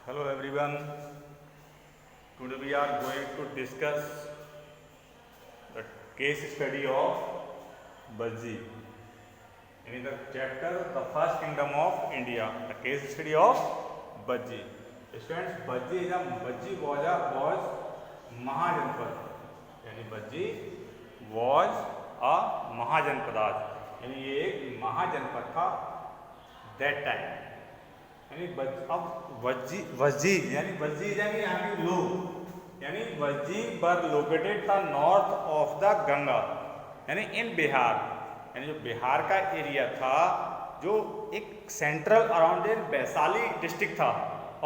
Hello everyone. Today we are going to discuss the case study of Bajji. In the chapter The First Kingdom of India, the case study of Bajji. Students, Bajji was Mahajanpad. यानी Bajji was a Mahajanpad. यानी ये एक महाजनपद था that time. यानी अब वज्जी यानी यहाँ के लोग यानी वज्जी वर लोकेटेड था नॉर्थ ऑफ द गंगा यानी इन बिहार यानी जो बिहार का एरिया था जो एक सेंट्रल अराउंड वैशाली डिस्ट्रिक्ट था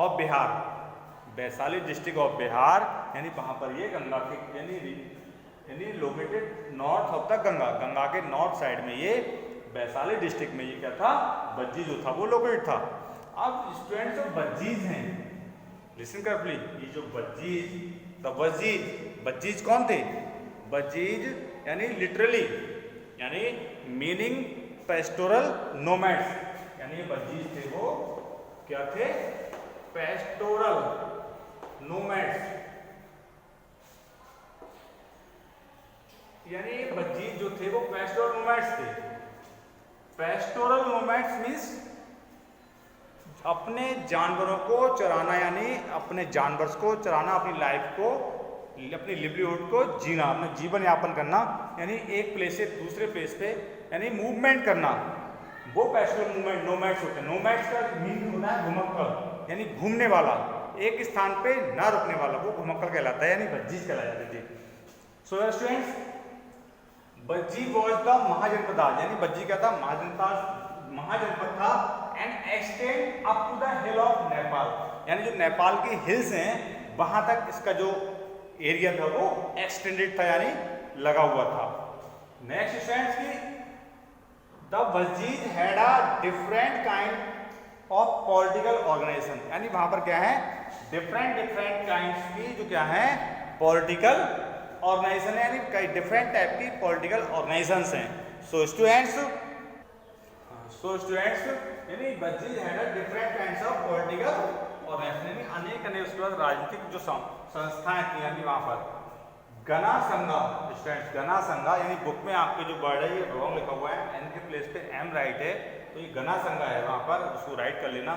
of Bihar Vaishali district of Bihar यानी वहाँ पर ये गंगा के यानी located north of the Ganga के नॉर्थ साइड में ये वैशाली डिस्ट्रिक्ट में ये क्या था बज्जी जो था वो लोकेटेड था। अब स्टूडेंट्स जो बज्जीज हैं लिसन केयरफुली ये जो बज्जीज कौन थे? बज्जीज यानी लिटरली यानी मीनिंग पेस्टोरल नोमैड्स यानी ये बज्जीज थे वो क्या थे? पेस्टोरल नोमैड्स यानी बज्जीज जो थे वो पेस्टोरल नोमैड्स थे। पेस्टोरल नोमैड्स मीन्स अपने जानवरों को चराना यानी अपने जानवर को चराना अपनी लाइफ को अपनी लिवलीहुड को जीना अपना जीवन यापन करना यानी एक प्लेस से दूसरे प्लेस पे यानी मूवमेंट करना वो पेस्टोरल मूवमेंट नोमैड्स होते हैं। नोमैड्स का मीनिंग होता है घुमक्कड़ यानी घूमने वाला एक स्थान पे ना रुकने वाला वो घुमक्कड़ कहलाता है यानी बज्जीज कहलाते थे। So students Vajji was the mahajanapada यानी बज्जी क्या था? महाजनपद था and extend up to the hill of Nepal यानी जो नेपाल की हिल्स हैं वहां तक इसका जो एरिया था वो एक्सटेंडेड था यानी लगा हुआ था। नेक्स्ट स्टूडेंट्स की the Vajjis had a different kind of political organisation यानी वहां पर क्या है डिफरेंट काइंड्स की जो क्या है पॉलिटिकल ऑर्गेनाइजेशन है यानी कई डिफरेंट टाइप की पॉलिटिकल ऑर्गेनाइजेशंस हैं। सो स्टूडेंट्स यानी Vajjis had a different kinds of political organisation यानी अनेक उसके बाद राजनीतिक जो संस्थाएं थी यानी वहां पर गना संघा स्टूडेंट्स गना संघा यानी बुक में आपके जो वर्ड है ये रॉन्ग लिखा हुआ है एन के प्लेस पे एम राइट है तो ये गना संघा है वहां पर उसको राइट कर लेना।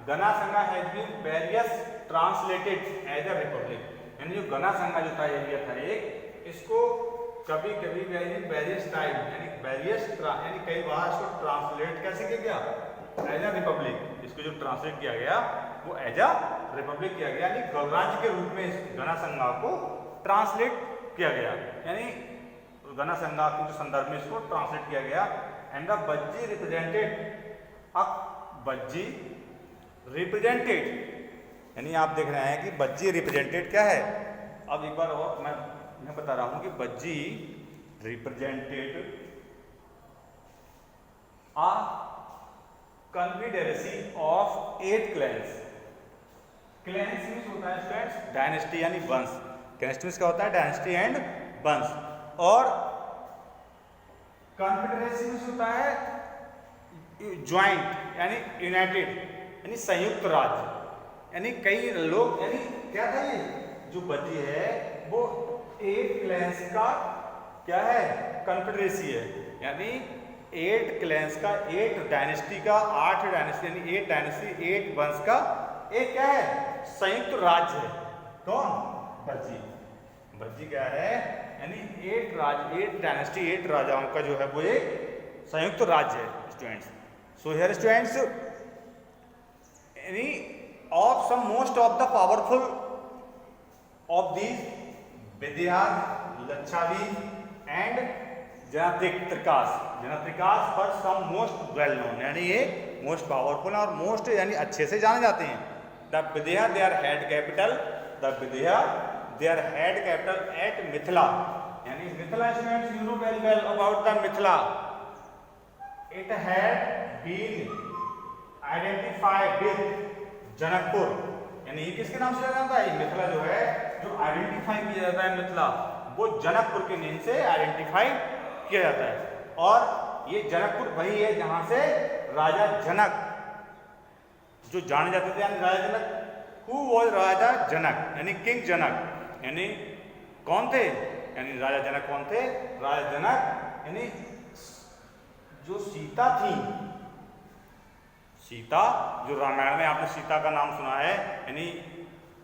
Gana sangha has been various translated as a republic यानी जो गना संघा जो था एरिया था एक इसको कभी वेरियस टाइम यानी यानी कई बार इसको ट्रांसलेट कैसे किया गया एज अ रिपब्लिक इसको जो ट्रांसलेट किया गया वो एज अ रिपब्लिक किया गया यानी गणराज्य के रूप में इस गना संघा को ट्रांसलेट किया गया यानी गना संघा के संदर्भ में इसको ट्रांसलेट किया गया। एंड द बज्जी रिप्रेजेंटेड यानी आप देख रहे हैं कि बज्जी रिप्रेजेंटेड क्या है। अब एक बार और मैं बता रहा हूं कि Vajji represented a confederacy of 8 clans means होता है स्टूडेंट्स डायनेस्टी यानी वंश। डायनेस्टी मीन्स क्या होता है? डायनेस्टी एंड वंश। और कन्फेडरेसी मीन्स होता है ज्वाइंट यानी यूनाइटेड यानी संयुक्त राज्य यानी कई लोग यानी क्या था ये जो बज्जी है वो 8 क्लैंस का क्या है कन्फेडरेसी है यानी 8 क्लैंस का 8 डायनेस्टी का 8 डायनेस्टी यानी 8 डायनेस्टी 8 वंश का एक क्या है संयुक्त राज्य है। कौन? बज्जी क्या है यानी 8 डायनेस्टी 8 राजाओं का जो है वो एक संयुक्त राज्य है स्टूडेंट्स। सो हियर स्टूडेंट्स यानी of some most of the powerful of these Vidya, Lachavi and Janatrikas for some most well known यानी ये most powerful और most यानी अच्छे से जाने जाते हैं। The Vidya their head capital at Mithila यानी Mithila students you know very well about the Mithila. It had been identified with Janakpur यानी ये किसके नाम से जाना जाता है? मिथिला जो है जो आइडेंटिफाई किया जाता है मिथिला वो जनकपुर के नेम से आइडेंटिफाई किया जाता है। और ये जनकपुर वही है जहां से राजा जनक जो जाने जाते थे यानी राजा जनक हु वॉज राजा जनक, यानी किंग जनक, यानी कौन थे, यानी राजा जनक कौन थे, राजा जनक यानी जो सीता थी, सीता जो रामायण में आपने सीता का नाम सुना है, यानी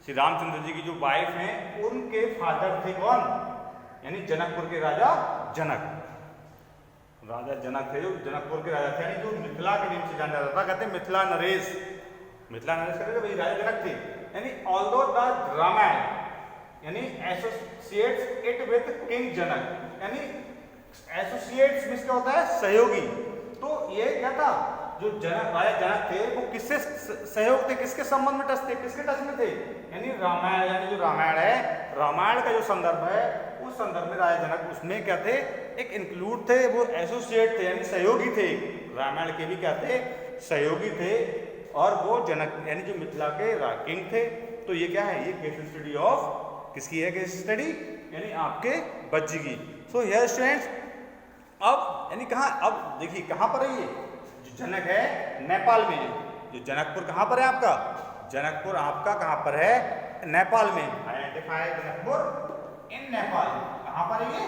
श्री रामचंद्र जी की जो वाइफ हैं उनके फादर थे कौन, यानी जनकपुर के राजा जनक, राजा जनक थे जो जनकपुर के राजा थे, यानी जो मिथिला के नाम से जाना जाता था, कहते हैं मिथिला नरेश, मिथिला नरेश कहते भाई राजा जनक थे। यानी ऑल्दो द रामायण यानी एसोसिएट्स इट विद किंग जनक, यानी एसोसिएट्स मींस क्या होता है, सहयोगी। तो ये क्या था, जो जनक राजा जनक थे वो किससे सहयोग थे, किसके संबंध में टच थे, किसके टच में थे, यानी रामायण, यानी जो रामायण है, रामायण का जो संदर्भ है उस संदर्भ में राजा जनक उसमें क्या थे, एक इंक्लूड थे, वो एसोसिएट थे यानी सहयोगी थे, रामायण के भी क्या थे, सहयोगी थे, और वो जनक यानी जो मिथिला के किंग थे। तो ये क्या है, ये केस स्टडी ऑफ किसकी है, केस स्टडी यानी आपके बज्जी की। सो हियर स्टूडेंट्स, अब यानी कहाँ, अब देखिए कहाँ पर है ये जो जनक है, नेपाल में है, जो जनकपुर कहाँ पर है आपका, जनकपुर आपका कहाँ पर है, नेपाल में, आइडेंटिफाई जनकपुर इन नेपाल, कहाँ पर है ये,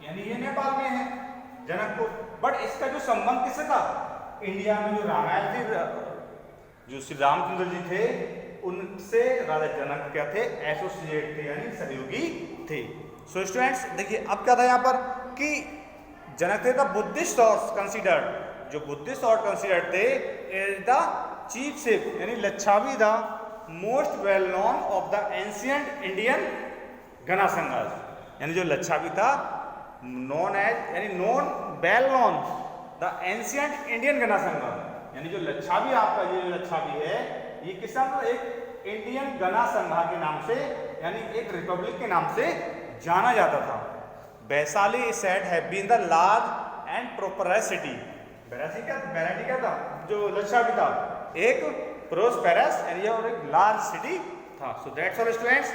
यानी ये नेपाल में है जनकपुर। बट इसका जो संबंध किससे था, इंडिया में जो रामायण थी, जो श्री रामचंद्र जी थे उनसे राजा जनक क्या थे, एसोसिएट थे यानी सहयोगी थे। सो स्टूडेंट्स देखिए अब क्या था यहाँ पर कि जनक थे द बुद्धिस्ट थॉट्स कंसीडर्ड, जो बुद्धिस्ट थॉट कंसीडर्ड थे एज द चीफ शिप, यानी Lichchhavi the most well known of the ancient Indian gana संघर्ष, यानी जो लच्छावी था नोन एज यानी known well known the ancient Indian gana संघर्ष, यानी जो लच्छावी आपका ये जो लच्छावी है ये किस नाम से, एक इंडियन गणा संघा के नाम से यानी एक रिपब्लिक के नाम से जाना जाता था। Vaishali said have been the large and prosperous city, वैरायटी क्या था, जो लच्छावी था एक प्रोस्पेरस यानी और एक लार्ज सिटी था। So that's all students,